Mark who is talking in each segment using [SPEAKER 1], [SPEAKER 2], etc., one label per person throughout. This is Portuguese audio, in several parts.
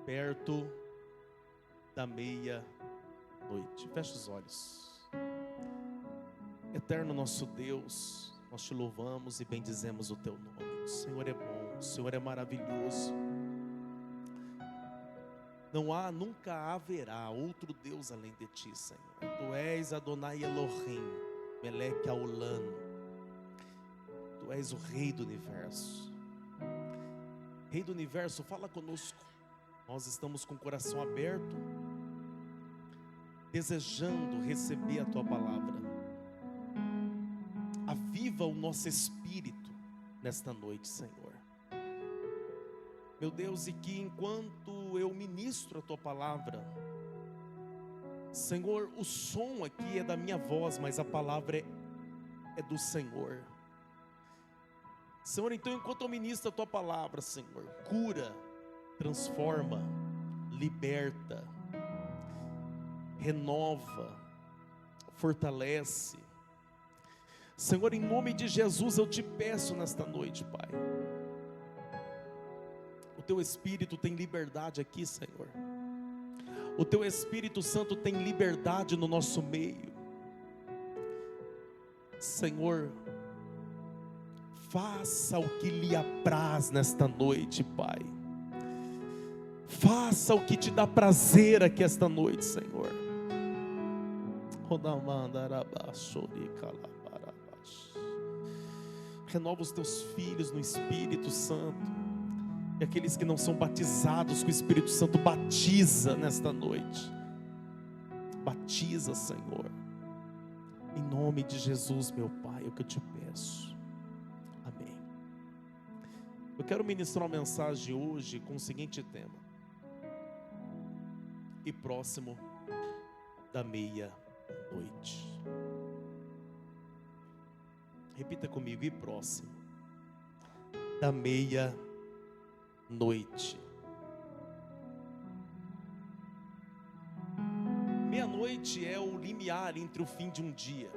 [SPEAKER 1] perto da meia-noite. Feche os olhos. Eterno nosso Deus, nós te louvamos e bendizemos o teu nome. O Senhor é bom, o Senhor é maravilhoso. Não há, nunca haverá outro Deus além de ti, Senhor. Tu és Adonai Elohim, Melech Haolam. Tu és o Rei do Universo. Rei do Universo, fala conosco. Nós estamos com o coração aberto, desejando receber a tua palavra. Aviva o nosso espírito nesta noite, Senhor. Meu Deus, e que enquanto eu ministro a tua palavra, Senhor, o som aqui é da minha voz, mas a palavra é do Senhor. Senhor, então enquanto eu ministro a tua palavra, Senhor, cura, transforma, liberta, renova, fortalece. Senhor, em nome de Jesus eu te peço nesta noite, Pai. O teu Espírito tem liberdade aqui, Senhor. O teu Espírito Santo tem liberdade no nosso meio. Senhor, faça o que lhe apraz nesta noite, Pai. Faça o que te dá prazer aqui esta noite, Senhor. Renova os teus filhos no Espírito Santo. E aqueles que não são batizados com o Espírito Santo, batiza nesta noite. Batiza, Senhor. Em nome de Jesus, meu Pai, é o que eu te peço. Amém. Eu quero ministrar uma mensagem hoje com o seguinte tema: e próximo da meia-noite. Repita comigo: e próximo da meia-noite. Meia-noite é o limiar entre o fim de um dia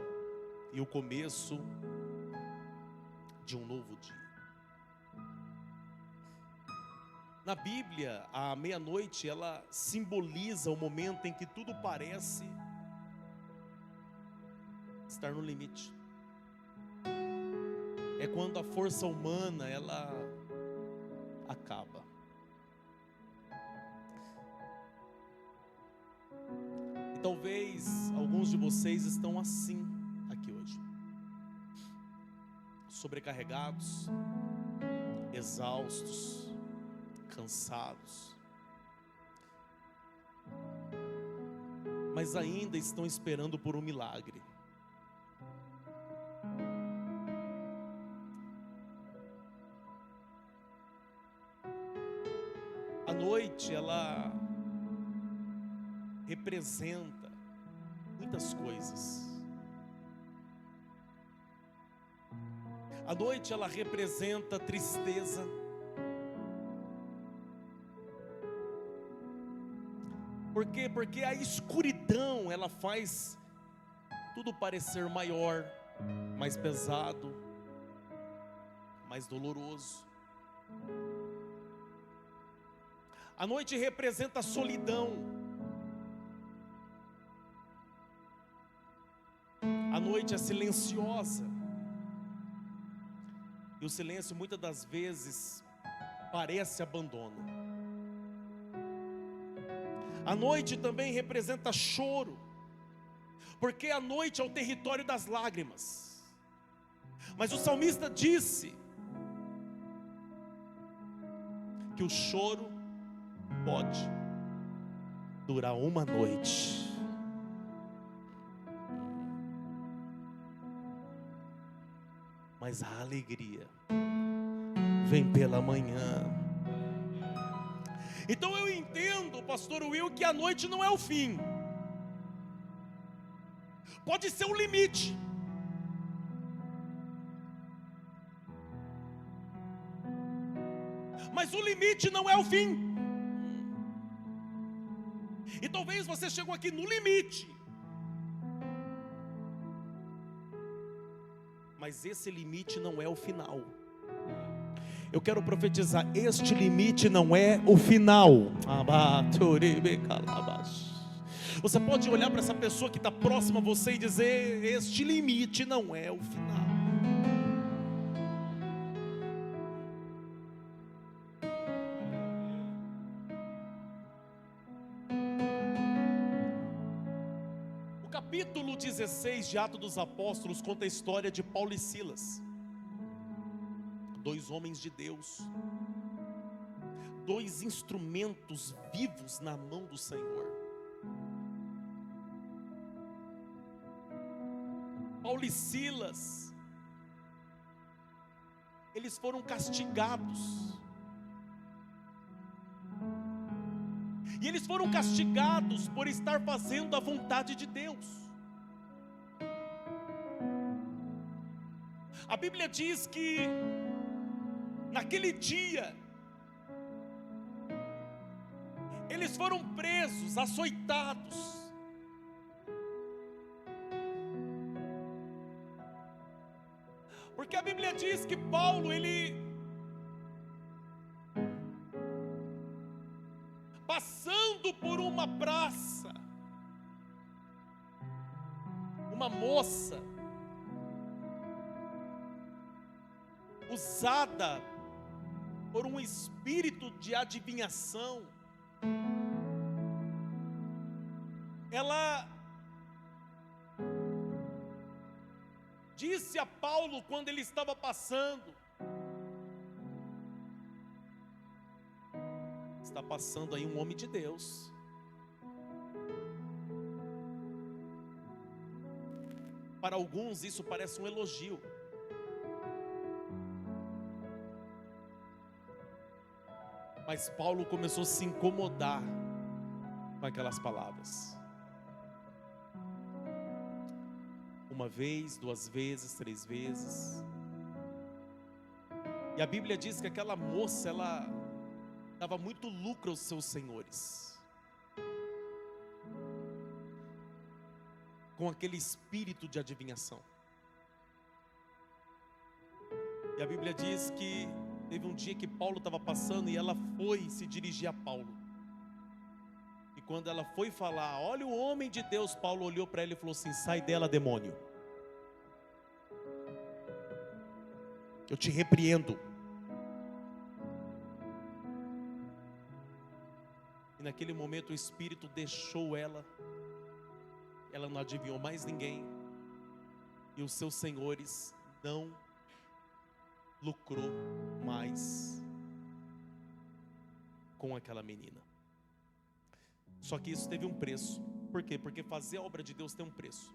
[SPEAKER 1] e o começo de um novo dia. Na Bíblia, a meia-noite ela simboliza o momento em que tudo parece estar no limite. É quando a força humana ela acaba. E talvez alguns de vocês estão assim aqui hoje, sobrecarregados, exaustos, cansados, mas ainda estão esperando por um milagre. A noite ela representa muitas coisas. A noite ela representa tristeza. Por quê? Porque a escuridão ela faz tudo parecer maior, mais pesado, mais doloroso. A noite representa a solidão. A noite é silenciosa. E o silêncio muitas das vezes parece abandono. A noite também representa choro, porque a noite é o território das lágrimas. Mas o salmista disse que o choro pode durar uma noite, mas a alegria vem pela manhã. Então eu entendo, pastor Will, que a noite não é o fim. Pode ser o limite. Mas o limite não é o fim. E talvez você chegou aqui no limite. Mas esse limite não é o final. Eu quero profetizar: este limite não é o final. Você pode olhar para essa pessoa que está próxima a você e dizer: este limite não é o final. O capítulo 16 de Atos dos Apóstolos conta a história de Paulo e Silas, dois homens de Deus, dois instrumentos vivos na mão do Senhor. Paulo e Silas, eles foram castigados. E eles foram castigados por estar fazendo a vontade de Deus. A Bíblia diz que naquele dia eles foram presos, açoitados. Porque a Bíblia diz que Paulo, passando por uma praça, uma moça usada por um espírito de adivinhação, ela disse a Paulo, quando ele estava passando: está passando aí um homem de Deus. Para alguns isso parece um elogio, mas Paulo começou a se incomodar com aquelas palavras. Uma vez, duas vezes, três vezes. E a Bíblia diz que aquela moça, ela dava muito lucro aos seus senhores, com aquele espírito de adivinhação. E a Bíblia diz que teve um dia que Paulo estava passando e ela foi se dirigir a Paulo. E quando ela foi falar: olha o homem de Deus, Paulo olhou para ela e falou assim: sai dela, demônio. Eu te repreendo. E naquele momento o Espírito deixou ela. Ela não adivinhou mais ninguém. E os seus senhores não lucrou mais com aquela menina. Só que isso teve um preço. Por quê? Porque fazer a obra de Deus tem um preço.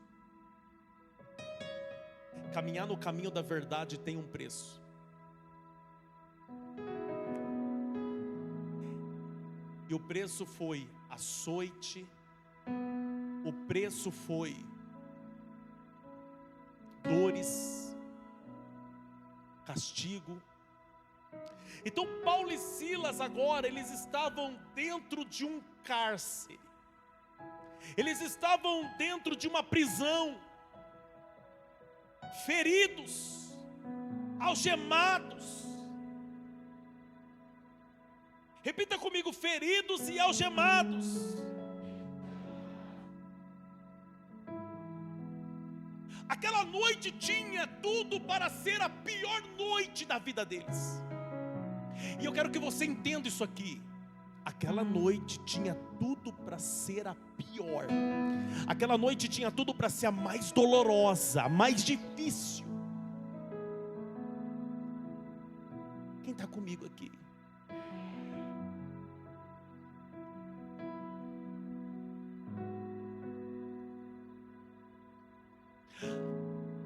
[SPEAKER 1] Caminhar no caminho da verdade tem um preço. E o preço foi açoite, o preço foi dores, castigo. Então Paulo e Silas agora, eles estavam dentro de um cárcere. Eles estavam dentro de uma prisão, feridos, algemados. Repita comigo: feridos e algemados. Aquela noite tinha tudo para ser a pior noite da vida deles. E eu quero que você entenda isso aqui. Aquela noite tinha tudo para ser a pior. Aquela noite tinha tudo para ser a mais dolorosa, a mais difícil. Quem está comigo aqui?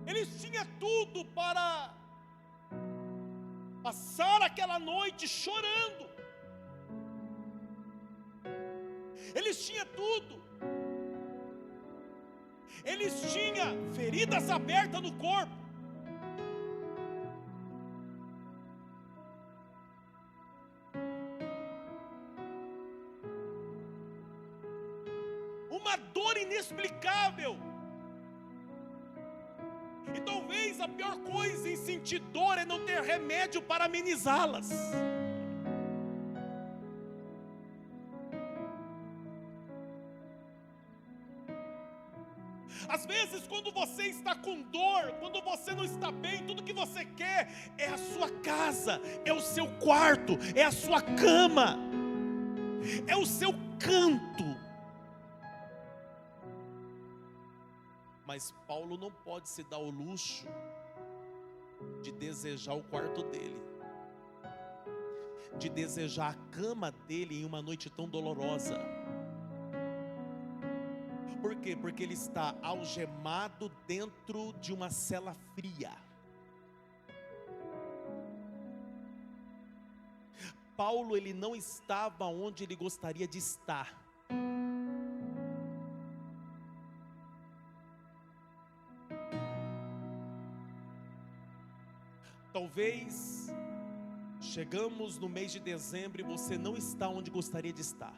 [SPEAKER 1] Eles tinham tudo para passar aquela noite chorando. Eles tinham tudo. Eles tinham feridas abertas no corpo. Uma dor inexplicável. E talvez a pior coisa em sentir dor é não ter remédio para amenizá-las. Às vezes, quando você está com dor, quando você não está bem, tudo que você quer é a sua casa, é o seu quarto, é a sua cama, é o seu canto. Mas Paulo não pode se dar o luxo de desejar o quarto dele, de desejar a cama dele em uma noite tão dolorosa. Por quê? Porque ele está algemado dentro de uma cela fria. Paulo, ele não estava onde ele gostaria de estar. Talvez chegamos no mês de dezembro e você não está onde gostaria de estar.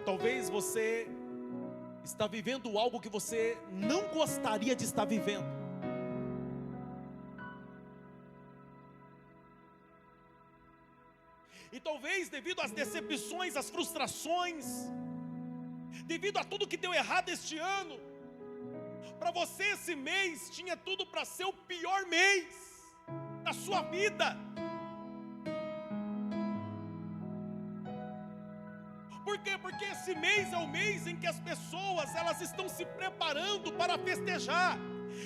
[SPEAKER 1] Talvez você está vivendo algo que você não gostaria de estar vivendo. E talvez devido às decepções, às frustrações, devido a tudo que deu errado este ano, para você esse mês tinha tudo para ser o pior mês da sua vida. Por quê? Porque esse mês é o mês em que as pessoas, elas estão se preparando para festejar.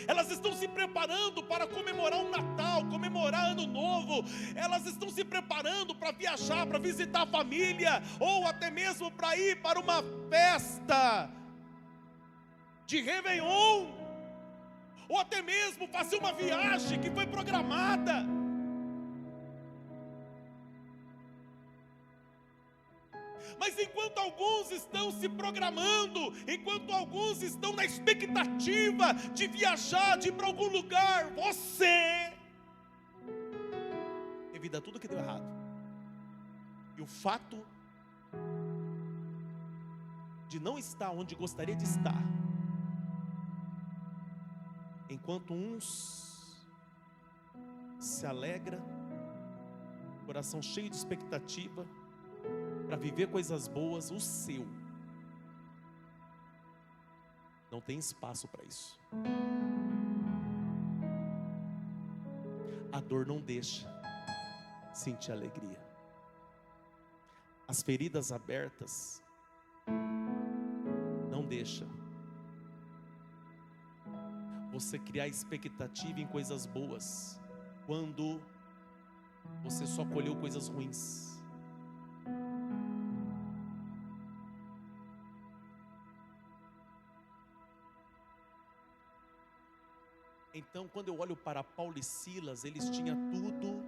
[SPEAKER 1] Elas estão se preparando para comemorar o Natal, comemorar Ano Novo. Elas estão se preparando para viajar, para visitar a família, ou até mesmo para ir para uma festa de Réveillon, ou até mesmo fazer uma viagem que foi programada. Mas enquanto alguns estão se programando, enquanto alguns estão na expectativa de viajar, de ir para algum lugar, você, devido a tudo que deu errado, e o fato de não estar onde gostaria de estar, enquanto uns se alegram, coração cheio de expectativa, para viver coisas boas, o seu não tem espaço para isso. A dor não deixa sentir alegria. As feridas abertas não deixa você criar expectativa em coisas boas, quando você só colheu coisas ruins. Então, quando eu olho para Paulo e Silas, eles tinham tudo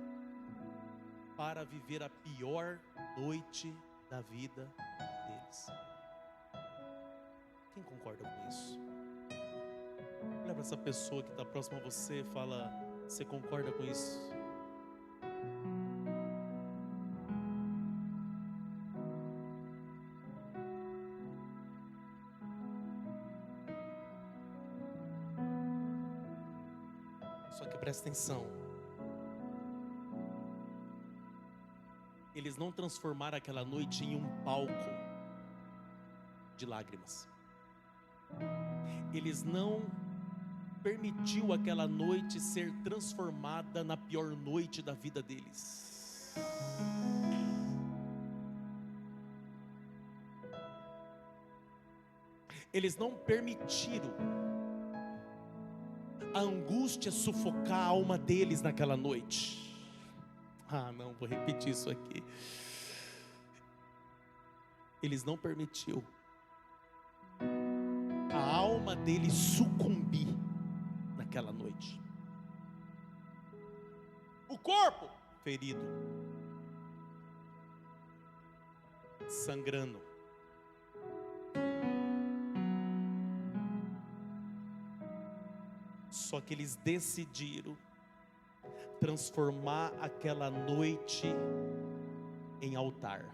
[SPEAKER 1] para viver a pior noite da vida deles. Quem concorda com isso? Olha para essa pessoa que está próxima a você e fala: você concorda com isso? Só que presta atenção, eles não transformaram aquela noite em um palco de lágrimas. Eles não permitiu aquela noite ser transformada na pior noite da vida deles. Eles não permitiram a angústia sufocar a alma deles naquela noite. Não, vou repetir isso aqui. Eles não permitiu a alma deles sucumbir naquela noite. O corpo ferido, sangrando, só que eles decidiram transformar aquela noite em altar.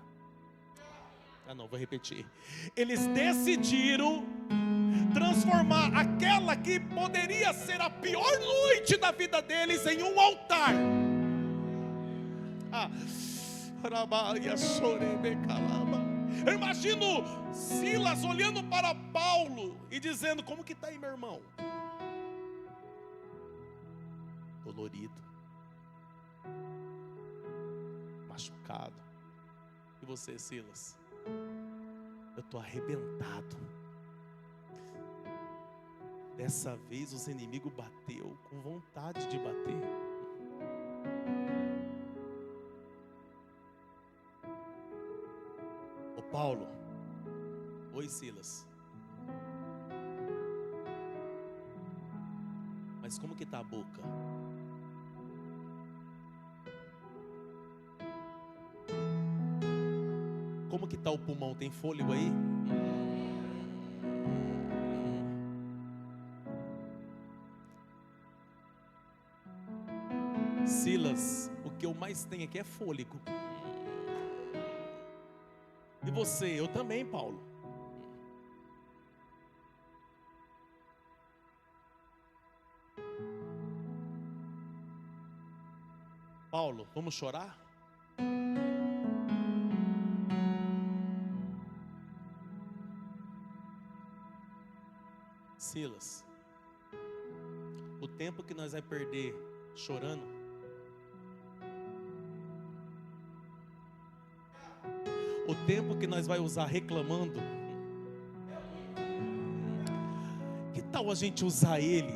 [SPEAKER 1] Não, vou repetir. Eles decidiram transformar aquela que poderia ser a pior noite da vida deles em um altar. Eu imagino Silas olhando para Paulo e dizendo: como que está aí, meu irmão? Dolorido, machucado. E você, Silas? Eu estou arrebentado. Dessa vez os inimigos bateu com vontade de bater. Ô Paulo, oi Silas. Mas como que tá a boca? Como que tá o pulmão? Tem fôlego aí? Silas, o que eu mais tenho aqui é fôlego. E você? Eu também, Paulo. Paulo, vamos chorar? Silas, o tempo que nós vamos perder chorando, o tempo que nós vamos usar reclamando, que tal a gente usar ele?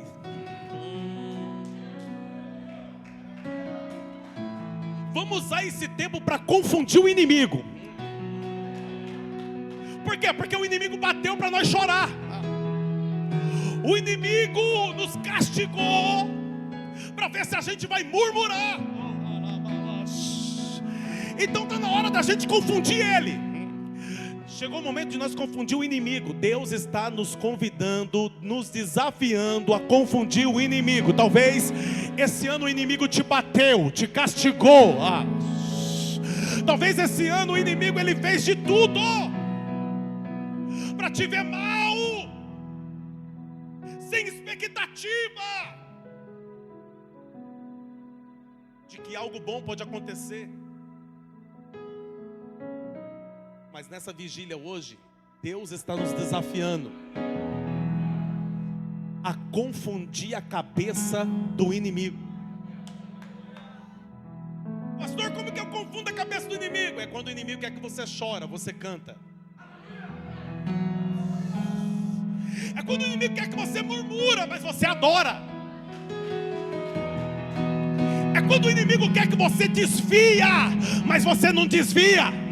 [SPEAKER 1] Vamos usar esse tempo para confundir o inimigo. Por quê? Porque o inimigo bateu para nós chorar. O inimigo nos castigou para ver se a gente vai murmurar. Então está na hora da gente confundir ele. Chegou o momento de nós confundir o inimigo. Deus está nos convidando, nos desafiando a confundir o inimigo. Talvez esse ano o inimigo te bateu, te castigou. Talvez esse ano o inimigo ele fez de tudo para te ver mal, sem expectativa de que algo bom pode acontecer. Mas nessa vigília hoje, Deus está nos desafiando a confundir a cabeça do inimigo. Pastor, como que eu confundo a cabeça do inimigo? É quando o inimigo quer que você chora, você canta. É quando o inimigo quer que você murmura, mas você adora. É quando o inimigo quer que você desvia, mas você não desvia.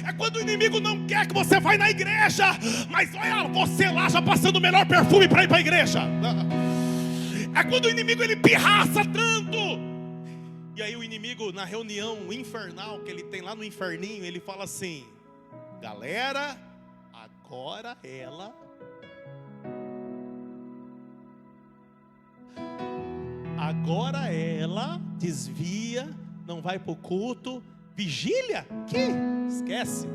[SPEAKER 1] É quando o inimigo não quer que você vá na igreja, mas olha você lá já passando o melhor perfume para ir para a igreja. É quando o inimigo ele pirraça tanto. E aí o inimigo na reunião infernal que ele tem lá no inferninho, ele fala assim: galera, agora ela desvia, não vai para o culto. Vigília? Que? Esquece.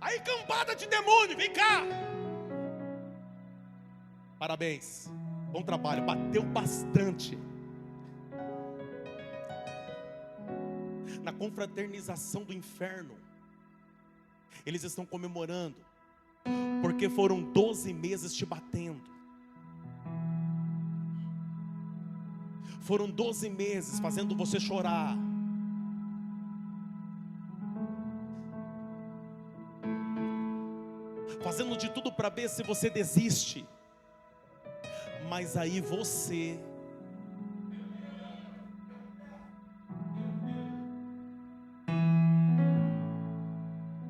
[SPEAKER 1] Aí cambada de demônio, vem cá. Parabéns, bom trabalho, bateu bastante. Na confraternização do inferno, eles estão comemorando, porque foram 12 meses te batendo. Foram 12 meses fazendo você chorar. Fazendo de tudo para ver se você desiste. Mas aí você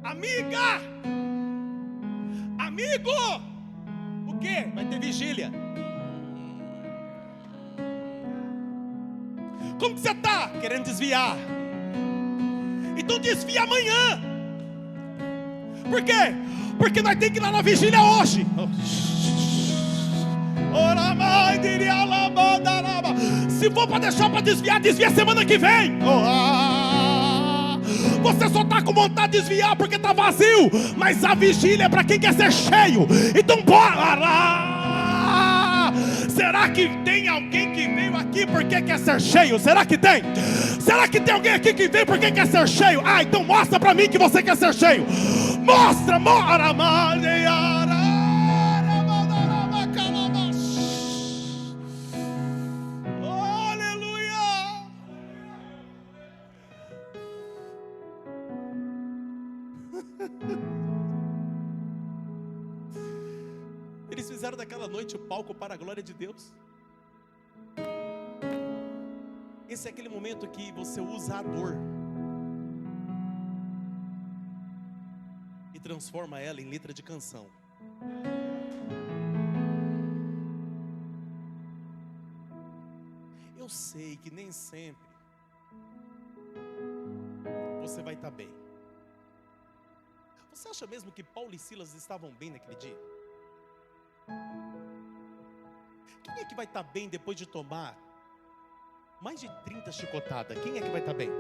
[SPEAKER 1] amiga, amigo, o quê? Vai ter vigília. Como que você está? Querendo desviar. Então desvia amanhã. Por quê? Porque nós temos que ir lá na vigília hoje. Se for para deixar para desviar, desvia semana que vem. Você só está com vontade de desviar porque está vazio. Mas a vigília é para quem quer ser cheio. Então bora lá. Será que tem alguém que veio aqui porque quer ser cheio? Será que tem? Será que tem alguém aqui que veio porque quer ser cheio? Ah, então mostra para mim que você quer ser cheio. Mostra, mora, maneira. Eles fizeram daquela noite o palco para a glória de Deus. Esse é aquele momento que você usa a dor e transforma ela em letra de canção. Eu sei que nem sempre você vai estar bem. Você acha mesmo que Paulo e Silas estavam bem naquele dia? Quem é que vai estar bem depois de tomar mais de 30 chicotadas? Quem é que vai estar bem?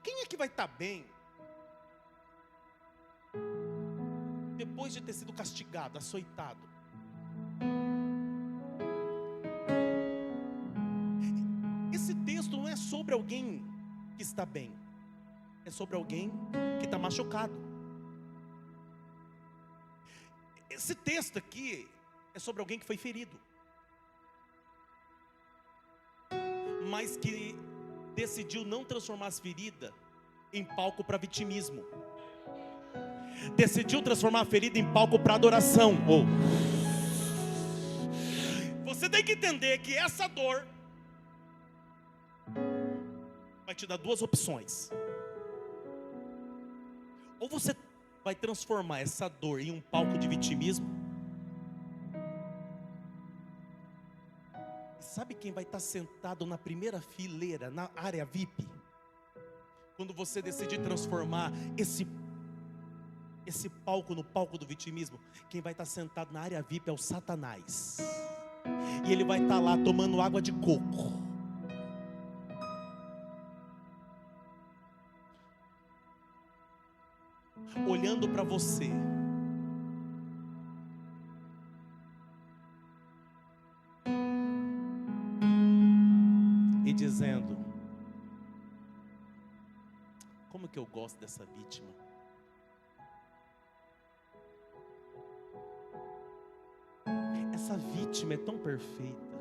[SPEAKER 1] Quem é que vai estar bem depois de ter sido castigado, açoitado? Esse texto não é sobre alguém que está bem, é sobre alguém que está machucado. Esse texto aqui é sobre alguém que foi ferido, mas que decidiu não transformar as feridas em palco para vitimismo. Decidiu transformar a ferida em palco para adoração. Você tem que entender que essa dor vai te dar duas opções. Ou você vai transformar essa dor em um palco de vitimismo. E sabe quem vai estar sentado na primeira fileira, na área VIP? Quando você decidir transformar esse palco no palco do vitimismo, quem vai estar sentado na área VIP é o Satanás. E ele vai estar lá tomando água de coco, olhando para você e dizendo: como que eu gosto dessa vítima? Essa vítima é tão perfeita,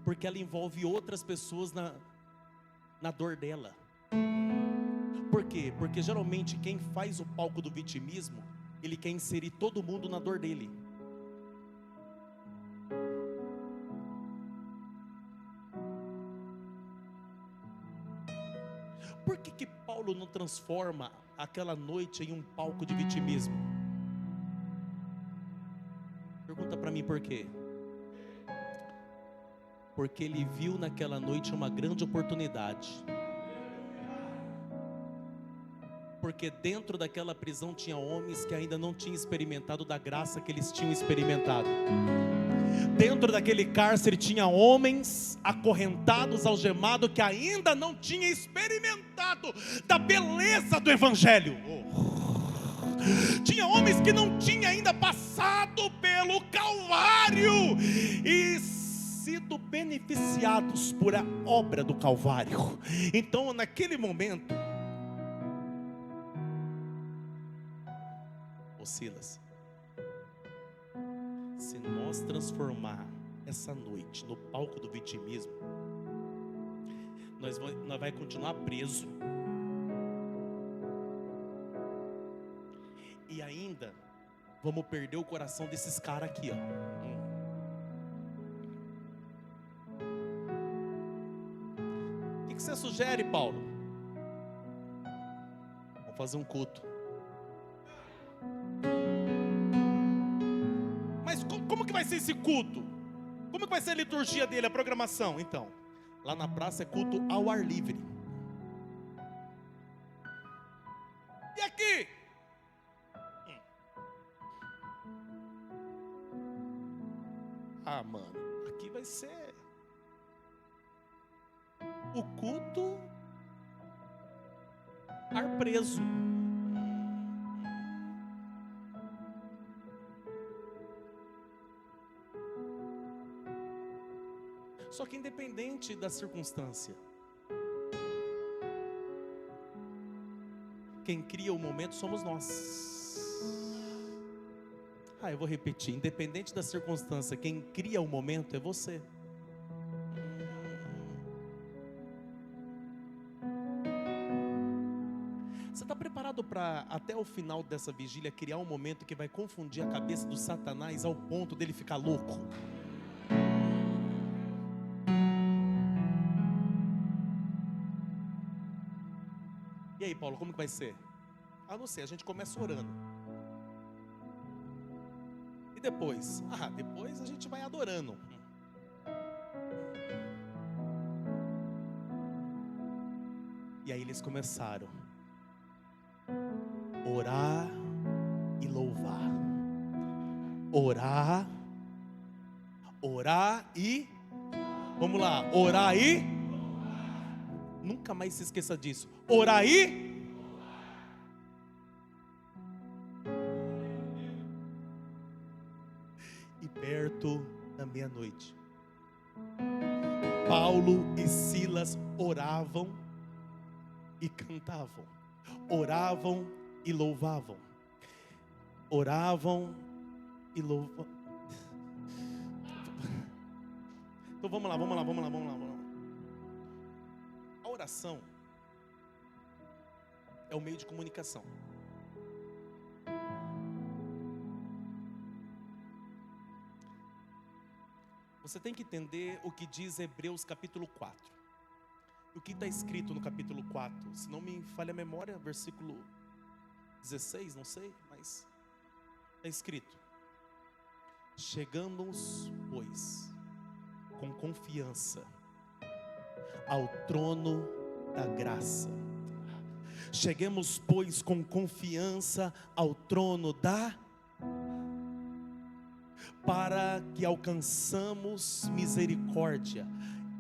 [SPEAKER 1] porque ela envolve outras pessoas na dor dela. Por quê? Porque geralmente quem faz o palco do vitimismo, ele quer inserir todo mundo na dor dele. Por que Paulo não transforma aquela noite em um palco de vitimismo? Pergunta para mim por quê? Porque ele viu naquela noite uma grande oportunidade. Porque dentro daquela prisão tinha homens que ainda não tinham experimentado da graça que eles tinham experimentado. Dentro daquele cárcere tinha homens acorrentados, algemados, que ainda não tinham experimentado da beleza do Evangelho. Tinha homens que não tinham ainda passado pelo Calvário e sido beneficiados por a obra do Calvário. Então, naquele momento, Silas, se nós transformar essa noite no palco do vitimismo, nós vai continuar preso e ainda vamos perder o coração desses caras aqui, ó. O que você sugere, Paulo? Vamos fazer um culto. Como que vai ser esse culto? Como que vai ser a liturgia dele, a programação? Então, lá na praça é culto ao ar livre. E aqui? Ah, mano, aqui vai ser o culto, ar preso. Só que independente da circunstância, quem cria o momento somos nós. Eu vou repetir, independente da circunstância, quem cria o momento é você. Você está preparado para, até o final dessa vigília, criar um momento que vai confundir a cabeça do Satanás ao ponto dele ficar louco? E aí, Paulo, como que vai ser? Não sei, a gente começa orando. E depois? Depois a gente vai adorando. E aí eles começaram a orar e louvar. Orar e... Vamos lá, orar e... Nunca mais se esqueça disso. Orar e... E perto da meia-noite, Paulo e Silas oravam e cantavam. Oravam e louvavam. Oravam e louvavam. Então vamos lá. A oração é o meio de comunicação. Você tem que entender o que diz Hebreus capítulo 4. O que está escrito no capítulo 4? Se não me falha a memória, versículo 16, não sei, mas está escrito: chegamos, pois, com confiança ao trono da graça. Cheguemos, pois, com confiança ao trono para que alcançamos misericórdia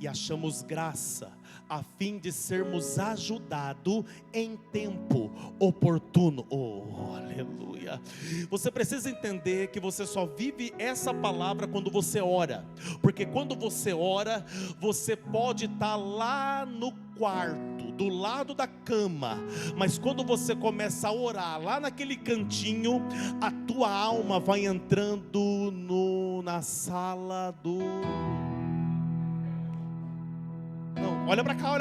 [SPEAKER 1] e achamos graça, a fim de sermos ajudados em tempo oportuno. Oh, aleluia. Você precisa entender que você só vive essa palavra quando você ora, porque quando você ora, você pode estar lá no quarto, do lado da cama, mas quando você começa a orar lá naquele cantinho, a tua alma vai entrando na sala do... Não, olha para cá.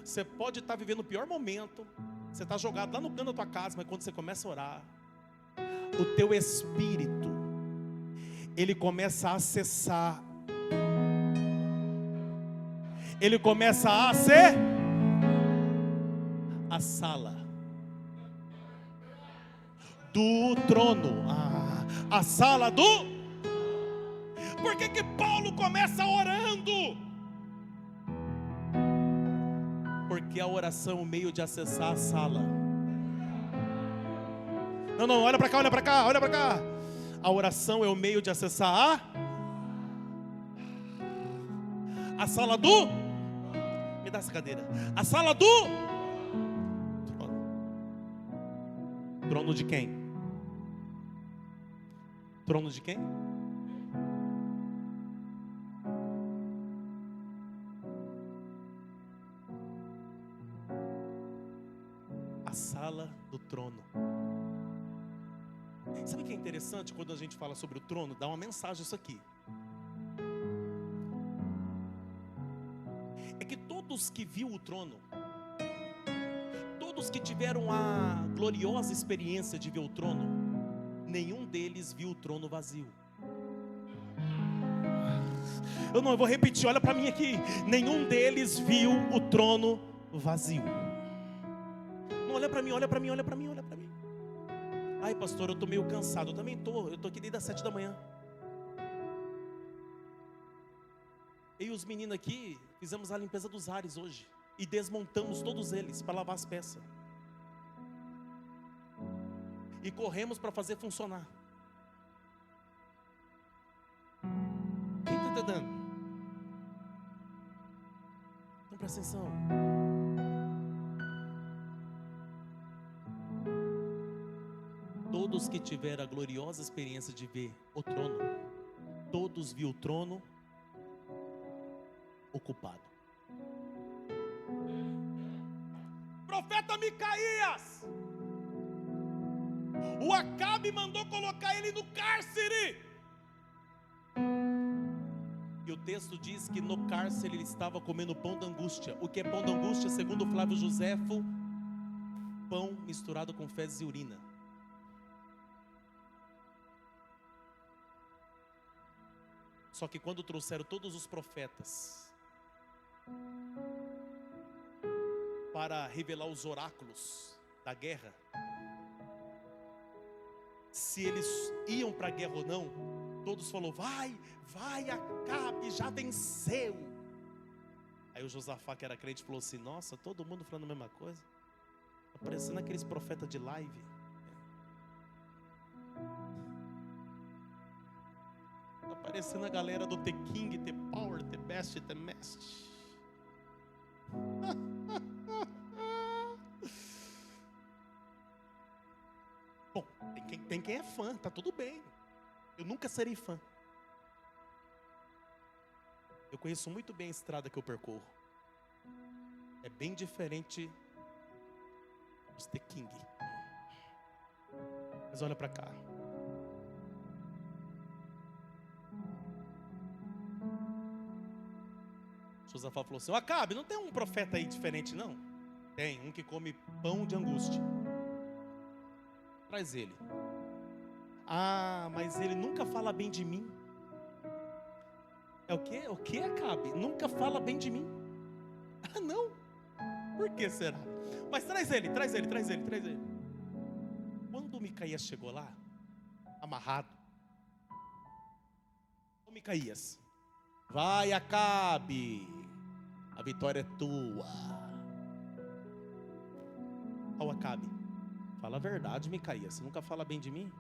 [SPEAKER 1] Você pode estar vivendo o pior momento, você está jogado lá no canto da tua casa, mas quando você começa a orar, o teu espírito, ele começa a acessar, ele começa a ser a sala do trono, a sala do... Por que Paulo começa orando? Porque a oração é o meio de acessar a sala. Não, olha para cá. A oração é o meio de acessar a sala do... Me dá essa cadeira. A sala do trono. Trono de quem? Trono de quem? A sala do trono. Sabe o que é interessante quando a gente fala sobre o trono? Dá uma mensagem isso aqui. É que todos que viram o trono, todos que tiveram a gloriosa experiência de ver o trono, nenhum deles viu o trono vazio. Eu vou repetir, olha para mim aqui. Nenhum deles viu o trono vazio. Não, olha para mim. Ai, pastor, eu estou meio cansado. Eu também estou. Eu estou aqui desde as 7 da manhã. Eu e os meninos aqui fizemos a limpeza dos ares hoje e desmontamos todos eles para lavar as peças. E corremos para fazer funcionar. Quem está entendendo? Então presta atenção. Todos que tiveram a gloriosa experiência de ver o trono, todos viram o trono ocupado. Profeta Micaías, o Acabe mandou colocar ele no cárcere. E o texto diz que no cárcere ele estava comendo pão da angústia. O que é pão da angústia? Segundo Flávio Joséfo, pão misturado com fezes e urina. Só que quando trouxeram todos os profetas para revelar os oráculos da guerra, se eles iam para a guerra ou não, todos falaram: vai, Acabe já venceu. Aí o Josafá, que era crente, falou assim: nossa, todo mundo falando a mesma coisa, tá parecendo aqueles profetas de live. Tá parecendo a galera do The King, The Power, The Best, The Best. Bom, tem quem é fã, tá tudo bem. Eu nunca serei fã. Eu conheço muito bem a estrada que eu percorro. É bem diferente dos The King. Mas olha para cá. Josafá falou assim: Acabe, não tem um profeta aí diferente não? Tem, um que come pão de angústia. Traz ele. Ah, mas ele nunca fala bem de mim. É o quê? O que, Acabe? Nunca fala bem de mim. Ah, não. Por que será? Mas traz ele. Quando o Micaías chegou lá, amarrado, o Micaías: vai, Acabe, a vitória é tua. Ao Acabe: fala a verdade, Micaías, você nunca fala bem de mim?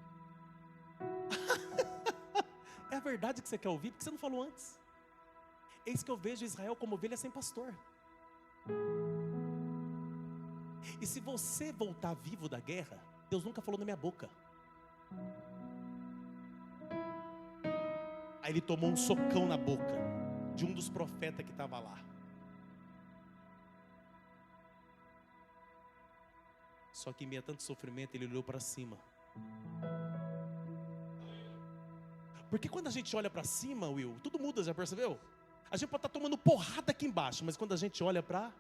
[SPEAKER 1] É a verdade que você quer ouvir, porque você não falou antes. Eis que eu vejo Israel como ovelha sem pastor. E se você voltar vivo da guerra, Deus nunca falou na minha boca. Aí ele tomou um socão na boca de um dos profetas que estava lá. Só que em meio a tanto sofrimento, ele olhou para cima. Porque quando a gente olha para cima, Will, tudo muda, já percebeu? A gente pode estar tomando porrada aqui embaixo, mas quando a gente olha para...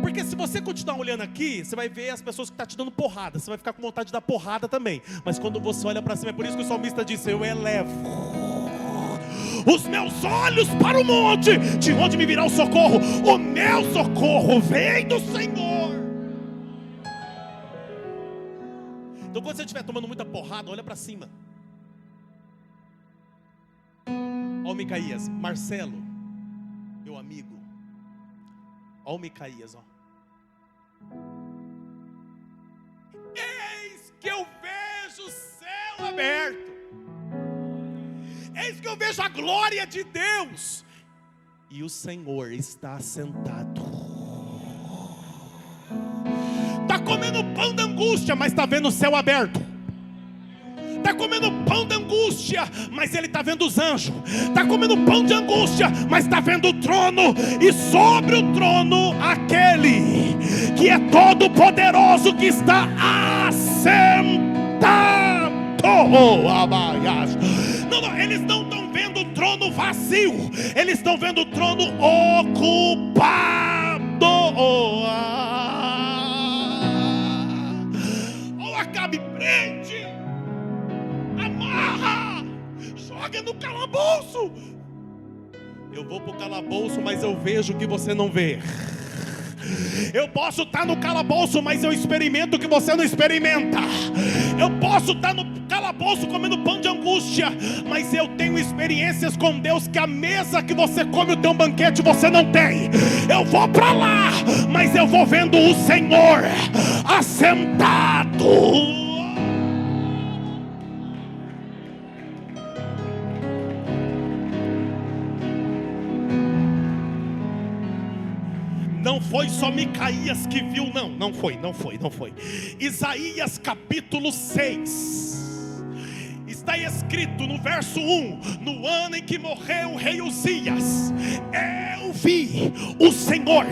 [SPEAKER 1] Porque se você continuar olhando aqui, você vai ver as pessoas que estão te dando porrada. Você vai ficar com vontade de dar porrada também. Mas quando você olha para cima, é por isso que o salmista disse: eu elevo os meus olhos para o monte, de onde me virá o socorro. O meu socorro vem do Senhor. Então quando você estiver tomando muita porrada, olha para cima. Ó o Micaías, Marcelo, meu amigo. Ó o Micaías, ó. Eis que eu vejo o céu aberto. Eis que eu vejo a glória de Deus. E o Senhor está sentado. Está comendo pão da angústia, mas está vendo o céu aberto. Está comendo pão de angústia, mas ele está vendo os anjos. Está comendo pão de angústia, mas está vendo o trono. E sobre o trono, aquele que é todo poderoso, que está assentado. Não, eles não estão vendo o trono vazio, eles estão vendo o trono ocupado. Ou Acabe, prende, amarra, joga no calabouço. Eu vou para o calabouço, mas eu vejo o que você não vê. Eu posso estar no calabouço, mas eu experimento o que você não experimenta. Eu posso estar no calabouço comendo pão de angústia, mas eu tenho experiências com Deus que a mesa que você come o teu banquete você não tem. Eu vou para lá, mas eu vou vendo o Senhor assentado. foi só Micaías que viu, não foi. Isaías capítulo 6. Está escrito no verso 1: no ano em que morreu o rei Uzias, eu vi o Senhor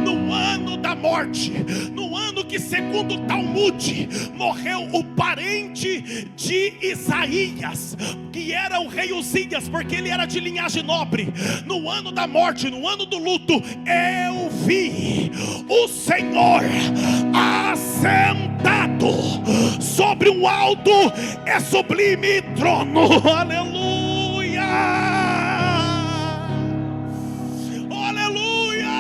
[SPEAKER 1] no ano da morte, no ano que, segundo o Talmud, morreu o parente de Isaías, que era o rei Uzias, porque ele era de linhagem nobre. No ano da morte, no ano do luto, eu vi o Senhor assentado sobre um alto e sublime trono. Aleluia, aleluia.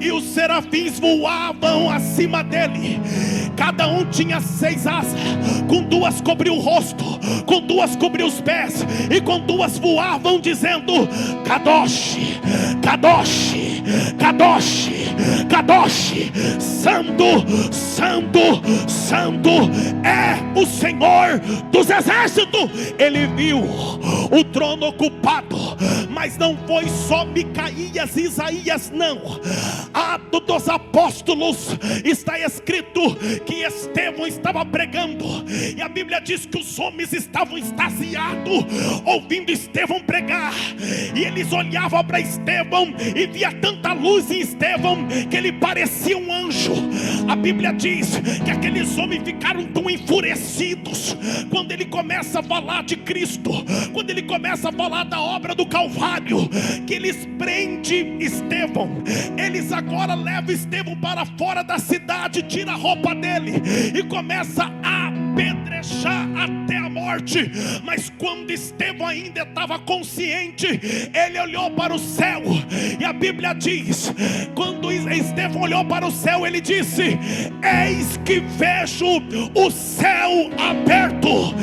[SPEAKER 1] E os serafins voavam acima dele. Cada um tinha 6 asas, com 2 cobriu o rosto, com 2 cobriu os pés, e com 2 voavam dizendo: Kadosh, Kadosh, Kadosh, Kadosh, Santo, Santo, Santo é o Senhor dos exércitos. Ele viu o trono ocupado, mas não foi só Micaías e Isaías, não. Atos dos Apóstolos está escrito que Estevão estava pregando, e a Bíblia diz que os homens estavam extasiados ouvindo Estevão pregar, e eles olhavam para Estevão e via tanta luz em Estevão que ele parecia um anjo. A Bíblia diz que aqueles homens ficaram tão enfurecidos quando ele começa a falar de Cristo, quando ele começa a falar da obra do Calvário, que eles prendem Estevão. Eles agora levam Estevão para fora da cidade, tira a roupa dele e começa a apedrejar até a morte. Mas quando Estevão ainda estava consciente, ele olhou para o céu, e a Bíblia diz, quando Estevão olhou para o céu, ele disse: eis que vejo o céu aberto,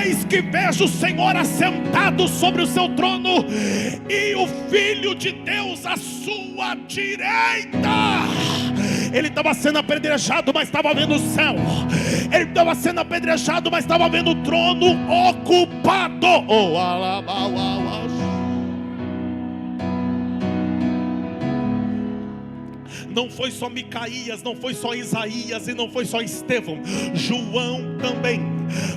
[SPEAKER 1] eis que vejo o Senhor assentado sobre o seu trono, e o Filho de Deus à sua direita. Ele estava sendo apedrejado, mas estava vendo o céu. Ele estava sendo apedrejado, mas estava vendo o trono ocupado. Não foi só Micaías, não foi só Isaías, e não foi só Estevão. João também,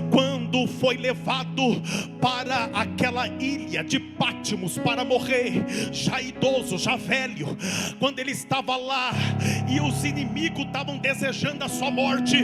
[SPEAKER 1] quando foi levado para aquela ilha de Pátimos para morrer, já idoso, já velho, quando ele estava lá e os inimigos estavam desejando a sua morte,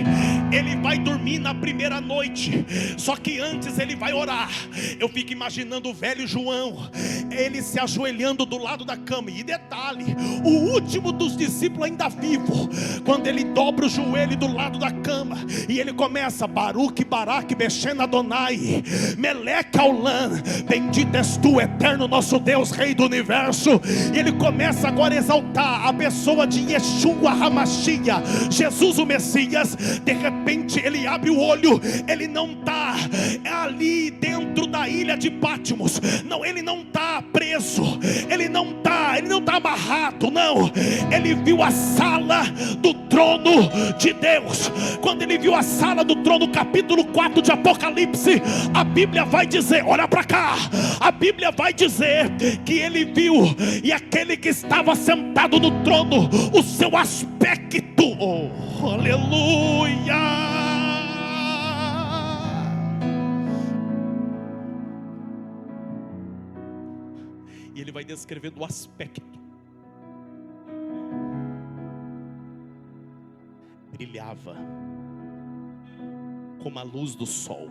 [SPEAKER 1] ele vai dormir na primeira noite, só que antes ele vai orar. Eu fico imaginando o velho João, ele se ajoelhando do lado da cama, e detalhe, o último dos discípulos ainda vivo, quando ele dobra o joelho do lado da cama, e ele começa: Baruch, Barak, Beshen Adonai, Meleque Aulan, bendito és tu, eterno nosso Deus, Rei do Universo. E ele começa agora a exaltar a pessoa de Yeshua HaMashiach, Jesus o Messias. De repente ele abre o olho, ele não está ali dentro da ilha de Pátimos, não, ele não está preso, ele não está amarrado, não. Ele viu a sala do trono de Deus. Quando ele viu a sala do trono, capítulo 4 de Apocalipse, a Bíblia vai dizer, olha para cá, a Bíblia vai dizer que ele viu, e aquele que estava sentado no trono, o seu aspecto, aleluia. E ele vai descrevendo o aspecto. Brilhava como a luz do sol,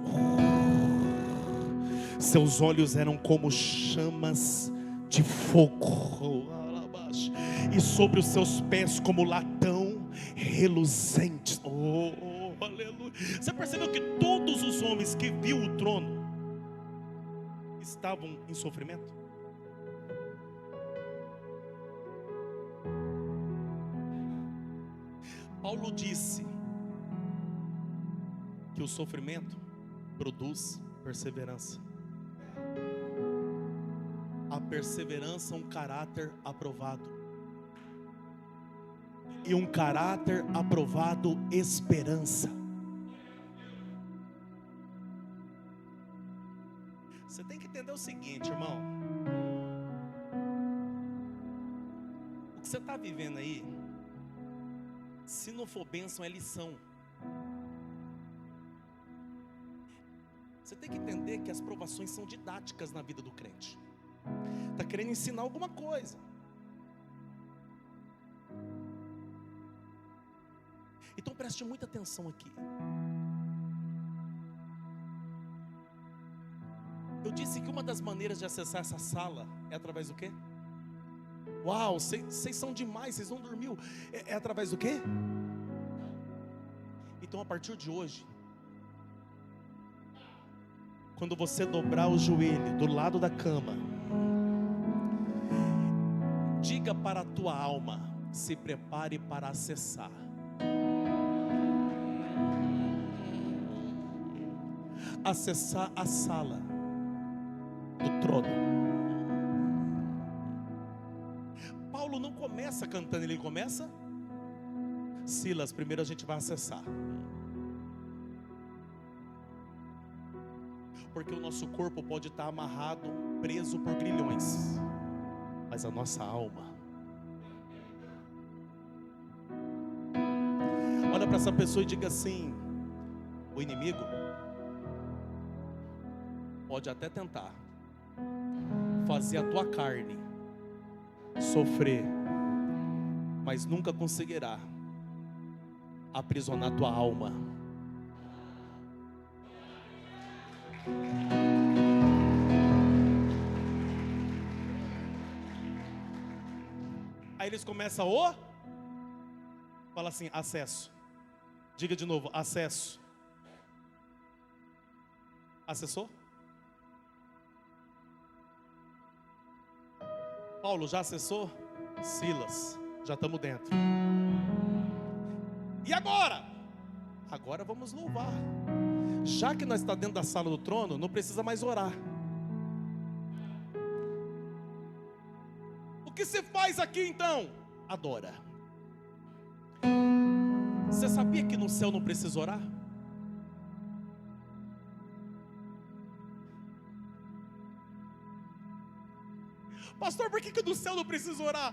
[SPEAKER 1] seus olhos eram como chamas de fogo, e sobre os seus pés como latão reluzente. Aleluia. Você percebeu que todos os homens que viu o trono estavam em sofrimento? Paulo disse que o sofrimento produz perseverança. A perseverança é um caráter aprovado, e um caráter aprovado, esperança. Você tem que entender o seguinte, irmão: o que você está vivendo aí, se não for bênção, é lição. Você tem que entender que as provações são didáticas na vida do crente. Está querendo ensinar alguma coisa. Então preste muita atenção aqui. Eu disse que uma das maneiras de acessar essa sala é através do quê? Uau, vocês são demais, vocês não dormiu. É através do quê? Então a partir de hoje, quando você dobrar o joelho do lado da cama, diga para a tua alma: se prepare para acessar. Acessar a sala do trono. Paulo não começa cantando, ele começa: Silas, primeiro a gente vai acessar. Porque o nosso corpo pode estar amarrado, preso por grilhões, mas a nossa alma. Olha para essa pessoa e diga assim: o inimigo pode até tentar fazer a tua carne sofrer, mas nunca conseguirá aprisionar tua alma. Aí eles começam fala assim: acesso. Diga de novo: acesso. Acessou? Paulo já acessou? Silas, já estamos dentro. E agora? Agora vamos louvar. Já que nós estamos dentro da sala do trono, não precisa mais orar. O que você faz aqui então? Adora. Você sabia que no céu não precisa orar? Pastor, por que no céu não precisa orar?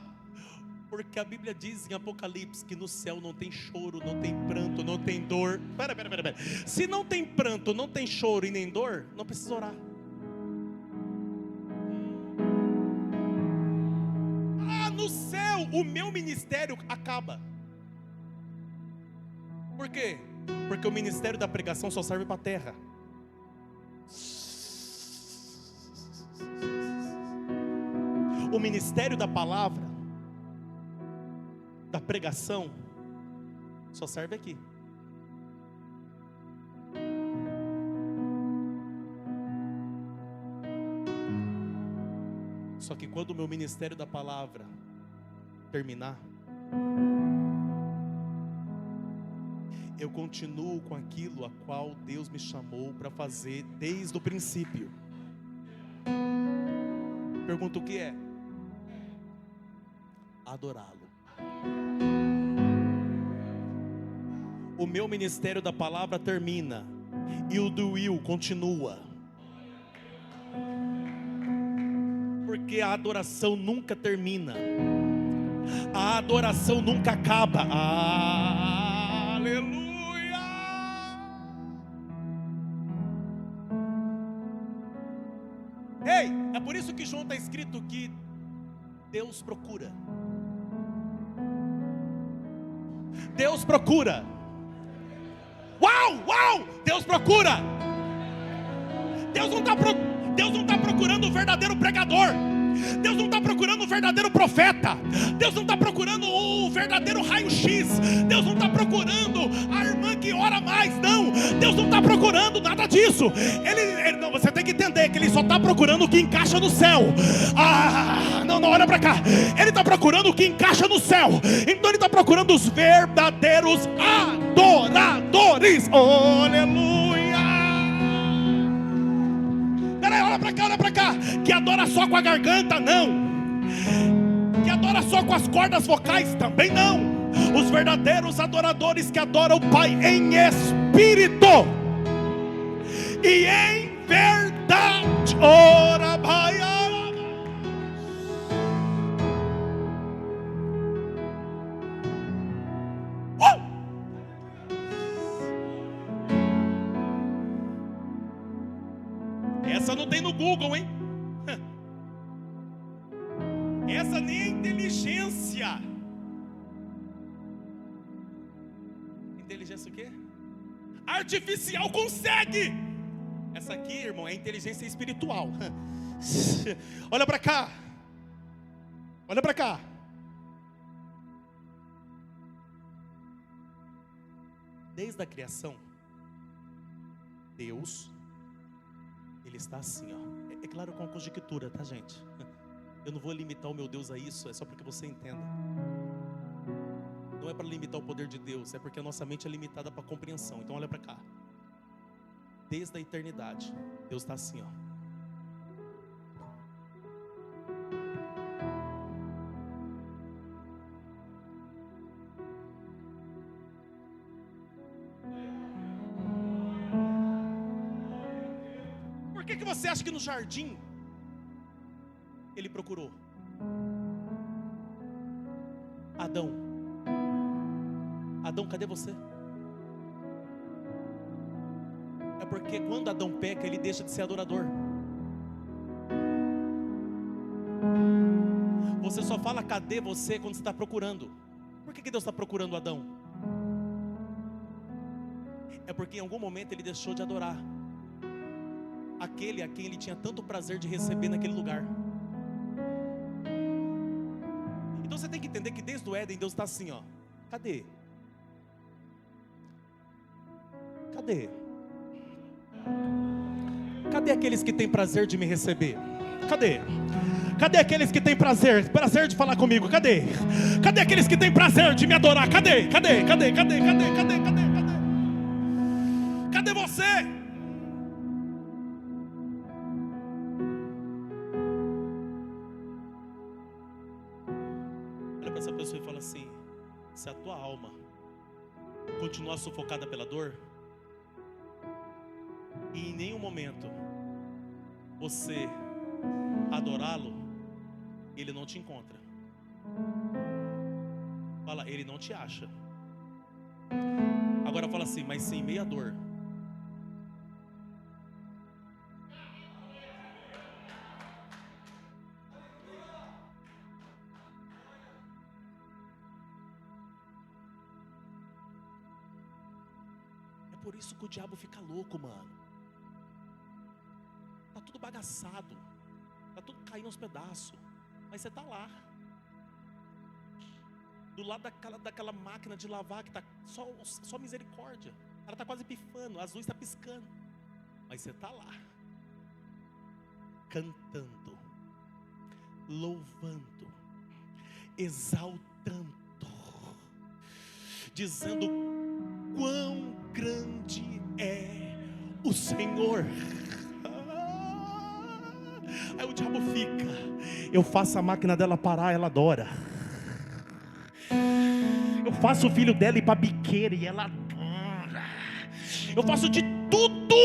[SPEAKER 1] Porque a Bíblia diz em Apocalipse que no céu não tem choro, não tem pranto, não tem dor. Pera. Se não tem pranto, não tem choro e nem dor, não precisa orar. No céu o meu ministério acaba. Por quê? Porque o ministério da pregação só serve para a terra. O ministério da palavra, da pregação, só serve aqui. Só que quando o meu ministério da palavra terminar, eu continuo com aquilo a qual Deus me chamou para fazer desde o princípio. Pergunta: o que é? Adorá-lo. O meu ministério da palavra termina e o do Will continua. Porque a adoração nunca termina. A adoração nunca acaba. Aleluia! Ei, é por isso que João está escrito que Deus procura. Deus procura. Uau! Deus procura. Deus não está procurando o verdadeiro pregador. Deus não está procurando o verdadeiro profeta. Deus não está procurando o verdadeiro raio-x. Deus não está procurando a irmã que ora mais. Não, Deus não está procurando nada disso. Não, você tem que entender que Ele só está procurando o que encaixa no céu. Não, olha para cá. Ele está procurando o que encaixa no céu. Então Ele está procurando os verdadeiros adoradores. Oh, aleluia. Olha pra cá, que adora só com a garganta, não. Que adora só com as cordas vocais, também não. Os verdadeiros adoradores que adoram o Pai em espírito e em verdade. Ora, Pai. Essa não tem no Google, hein? Essa nem é inteligência. Inteligência o quê? Artificial consegue. Essa aqui, irmão, é inteligência espiritual. Olha para cá. Olha para cá. Desde a criação, Deus, Ele está assim, ó. É claro, com a conjectura, tá, gente? Eu não vou limitar o meu Deus a isso, é só para que você entenda. Não é para limitar o poder de Deus, é porque a nossa mente é limitada para a compreensão. Então olha para cá. Desde a eternidade, Deus está assim, ó. Por que você acha que no jardim Ele procurou Adão? Adão, cadê você? É porque quando Adão peca, ele deixa de ser adorador. Você só fala cadê você quando você está procurando. Por que Deus está procurando Adão? É porque em algum momento ele deixou de adorar aquele a quem ele tinha tanto prazer de receber naquele lugar. Então você tem que entender que desde o Éden Deus está assim, ó. Cadê? Cadê? Cadê aqueles que têm prazer de me receber? Cadê? Cadê aqueles que têm prazer de falar comigo? Cadê? Cadê aqueles que têm prazer de me adorar? Cadê? Cadê? Cadê? Cadê? Cadê? Cadê? Cadê? Cadê? Cadê você? Olha para essa pessoa e fala assim: se a tua alma continuar sufocada pela dor, e em nenhum momento você adorá-lo, ele não te encontra. Fala, ele não te acha. Agora fala assim, mas sem meia dor. É por isso que o diabo fica louco, mano. Tá tudo bagaçado, tá tudo caindo aos pedaços, mas você está lá, do lado daquela máquina de lavar que tá só misericórdia. Ela está quase pifando, as luzes estão piscando, mas você está lá, cantando, louvando, exaltando, dizendo quão grande é o Senhor. Aí o diabo fica, eu faço a máquina dela parar, ela adora. Eu faço o filho dela ir para a biqueira e ela adora. Eu faço de tudo.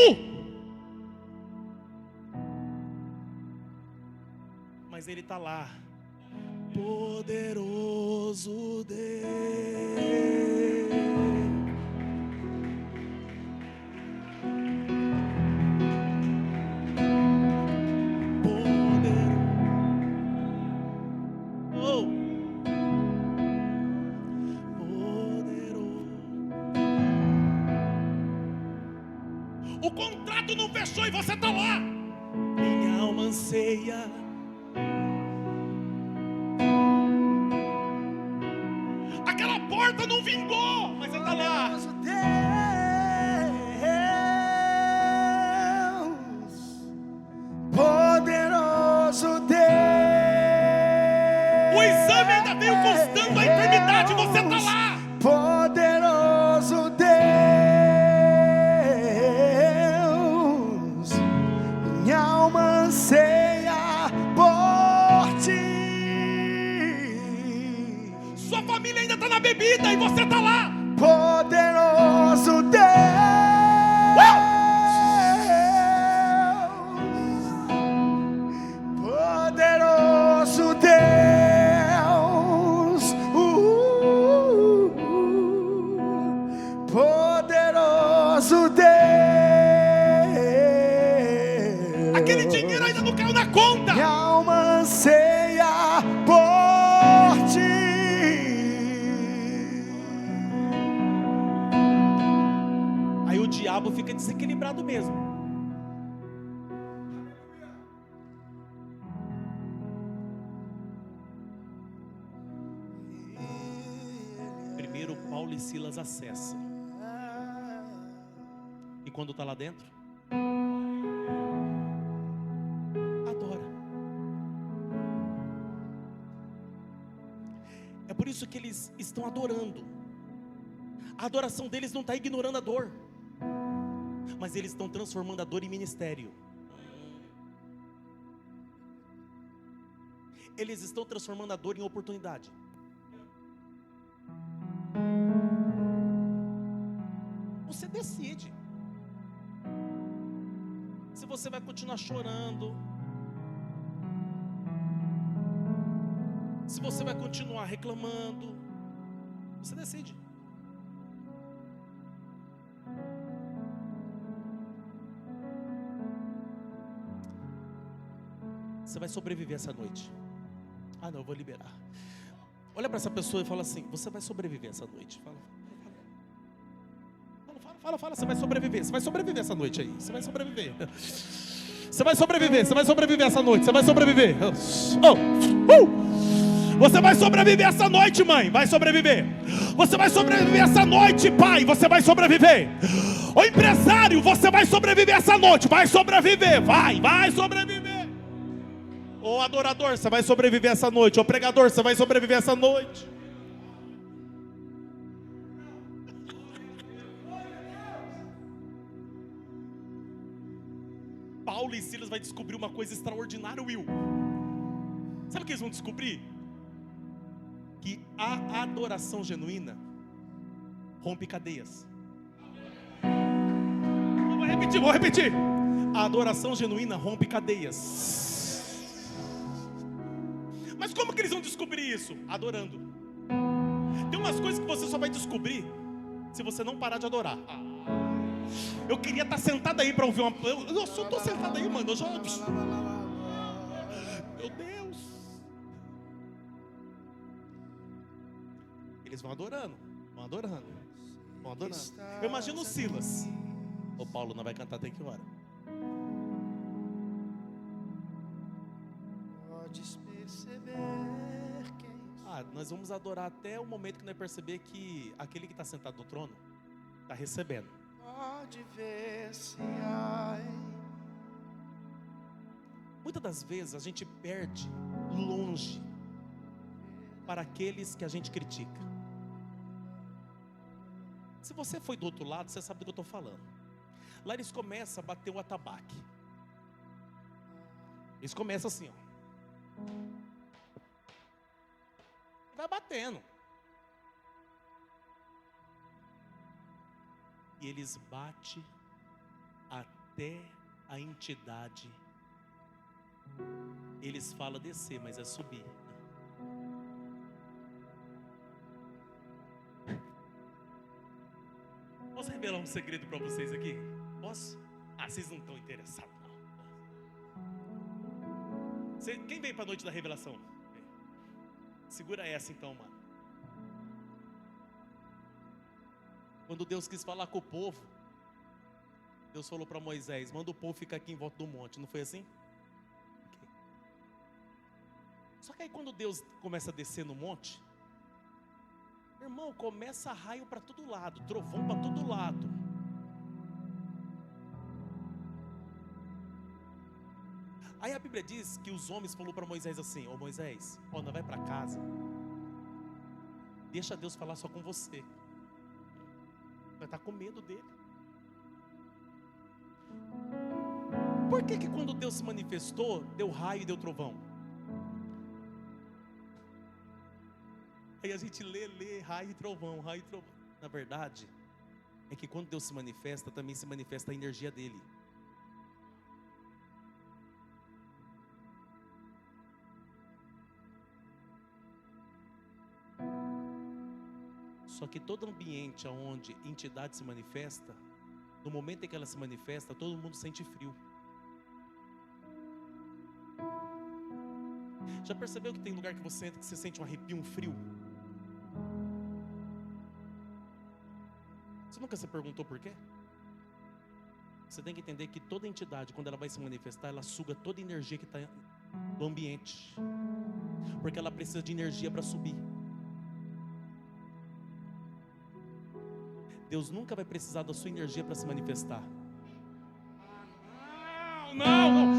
[SPEAKER 1] Mas ele está lá, poderoso Deus. O contrato não fechou e você está lá. Minha alma anseia. Aquela porta não vingou, mas você está lá.
[SPEAKER 2] Poderoso Deus.
[SPEAKER 1] O exame ainda veio constando a enfermidade, você está lá.
[SPEAKER 2] Poderoso Deus. Minha alma anseia por ti.
[SPEAKER 1] Sua família ainda está na bebida e você está lá.
[SPEAKER 2] Poderoso Deus. Poderoso Deus. Poderoso Deus.
[SPEAKER 1] Aquele diabo fica desequilibrado mesmo. Primeiro Paulo e Silas acessam. E quando está lá dentro, adora. É por isso que eles estão adorando. A adoração deles não está ignorando a dor, mas eles estão transformando a dor em ministério. Eles estão transformando a dor em oportunidade. Você decide se você vai continuar chorando, se você vai continuar reclamando. Você decide. Você vai sobreviver essa noite. Ah, não, eu vou liberar. Olha para essa pessoa e fala assim: você vai sobreviver essa noite. Fala, você vai sobreviver. Você vai sobreviver essa noite aí. Você vai sobreviver. Você vai sobreviver. Você vai sobreviver essa noite. Você vai sobreviver. Você vai sobreviver essa noite, mãe. Vai sobreviver. Você vai sobreviver essa noite, pai. Você vai sobreviver. Ô empresário, você vai sobreviver essa noite. Vai sobreviver. Vai sobreviver. Ô adorador, você vai sobreviver essa noite. Ô pregador, você vai sobreviver essa noite. Paulo e Silas vai descobrir uma coisa extraordinária, Will. Sabe o que eles vão descobrir? Que a adoração genuína rompe cadeias. Vou repetir. A adoração genuína rompe cadeias. Mas como que eles vão descobrir isso? Adorando. Tem umas coisas que você só vai descobrir se você não parar de adorar. Eu queria estar sentado aí para ouvir uma... Eu só estou sentado aí, mano. Eu já... Meu Deus. Eles vão adorando. Eu imagino o Silas. O Paulo não vai cantar até que hora?
[SPEAKER 2] Podes perceber quem...
[SPEAKER 1] Nós vamos adorar até o momento que nós perceber que aquele que está sentado no trono está recebendo.
[SPEAKER 2] Pode ver se há.
[SPEAKER 1] Muitas das vezes a gente perde longe para aqueles que a gente critica. Se você foi do outro lado, você sabe do que eu estou falando. Lá eles começam a bater o atabaque. Eles começam assim, ó. Vai batendo. E eles batem até a entidade. Eles falam descer, mas é subir. Posso revelar um segredo para vocês aqui? Posso? Vocês não estão interessados, não. Quem veio para a noite da revelação? Segura essa então, mano. Quando Deus quis falar com o povo, Deus falou para Moisés: manda o povo ficar aqui em volta do monte. Não foi assim? Okay. Só que aí quando Deus começa a descer no monte, irmão, começa raio para todo lado, trovão para todo lado. Aí a Bíblia diz que os homens falaram para Moisés assim: ô Moisés, não vai para casa, deixa Deus falar só com você. Vai estar com medo dele. Por que quando Deus se manifestou, deu raio e deu trovão? Aí a gente lê, raio e trovão. Na verdade, é que quando Deus se manifesta, também se manifesta a energia dele. Só que todo ambiente onde entidade se manifesta, no momento em que ela se manifesta, todo mundo sente frio. Já percebeu que tem lugar que você entra que você sente um arrepio, um frio? Você nunca se perguntou por quê? Você tem que entender que toda entidade, quando ela vai se manifestar, ela suga toda a energia que está no ambiente, porque ela precisa de energia para subir. Deus nunca vai precisar da sua energia para se manifestar. Não.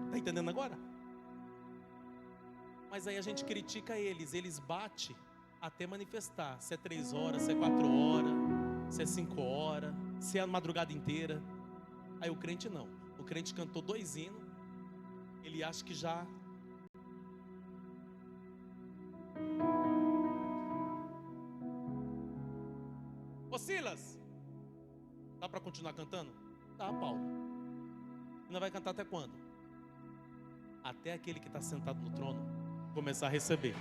[SPEAKER 1] Está entendendo agora? Mas aí a gente critica eles batem até manifestar. Se é 3 horas, se é 4 horas, se é 5 horas, se é a madrugada inteira. Aí o crente não. O crente cantou 2 hinos, ele acha que já... Ô Silas, dá para continuar cantando? Dá, Paulo. Ainda vai cantar até quando? Até aquele que está sentado no trono começar a receber.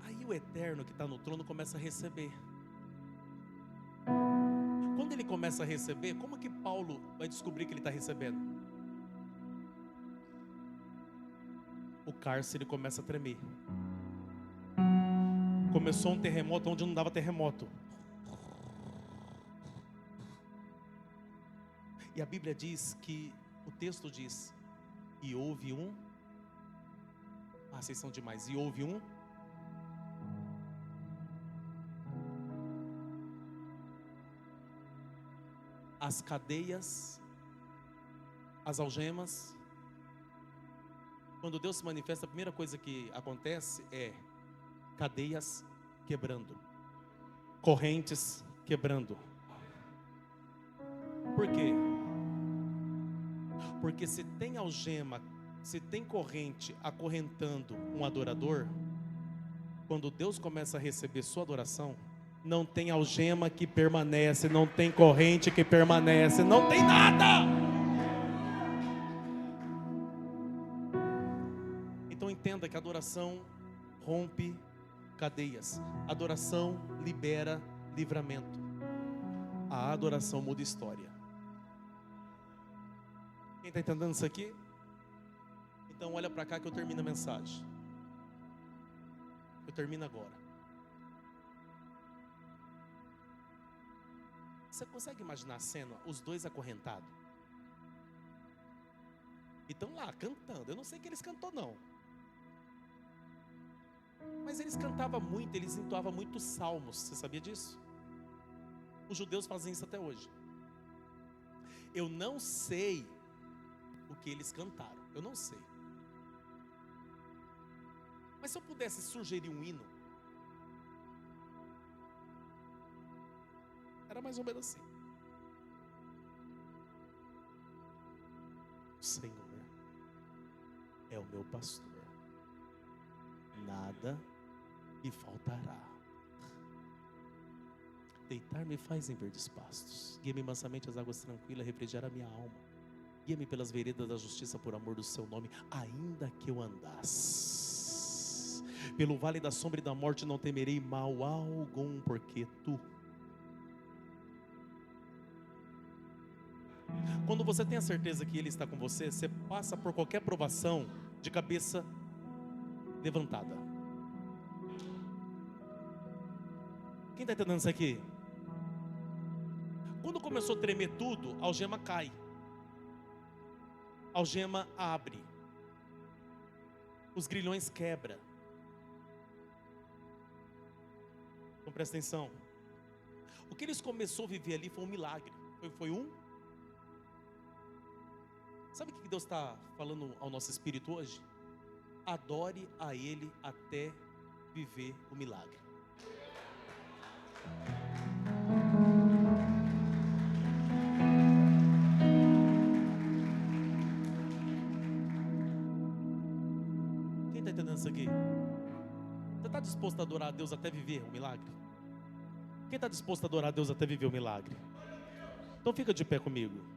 [SPEAKER 1] Aí o eterno que está no trono começa a receber. Quando ele começa a receber, como que Paulo vai descobrir que ele está recebendo? O cárcere começa a tremer. Começou um terremoto onde não dava terremoto. E a Bíblia diz que, o texto diz, e houve um... vocês são demais. E houve um... as cadeias, as algemas. Quando Deus se manifesta, a primeira coisa que acontece é cadeias quebrando, correntes quebrando. Por quê? Porque se tem algema, se tem corrente acorrentando um adorador, quando Deus começa a receber sua adoração, não tem algema que permanece, não tem corrente que permanece, não tem nada. Então entenda que a adoração rompe cadeias, a adoração libera livramento, a adoração muda história. Quem está entendendo isso aqui? Então olha para cá que eu termino a mensagem. Eu termino agora. Você consegue imaginar a cena? Os dois acorrentados. E estão lá cantando. Eu não sei que eles cantou não. Mas eles cantavam muito, eles entoavam muitos salmos. Você sabia disso? Os judeus fazem isso até hoje. Eu não sei o que eles cantaram. Eu não sei. Mas se eu pudesse sugerir um hino, era mais ou menos assim. O Senhor é o meu pastor, nada me faltará. Deitar-me faz em verdes pastos, guia-me mansamente às águas tranquilas, refrigera a minha alma. Guia-me pelas veredas da justiça por amor do seu nome. Ainda que eu andasse pelo vale da sombra e da morte, não temerei mal algum, porque tu... Quando você tem a certeza que Ele está com você, você passa por qualquer provação de cabeça levantada. Quem está entendendo isso aqui? Quando começou a tremer tudo, a algema cai. A algema abre. Os grilhões quebram. Então presta atenção. O que eles começaram a viver ali foi um milagre. Foi um... Sabe o que Deus está falando ao nosso espírito hoje? Adore a Ele até viver o milagre. Quem está entendendo isso aqui? Você está disposto a adorar a Deus até viver o milagre? Quem está disposto a adorar a Deus até viver o milagre? Então fica de pé comigo.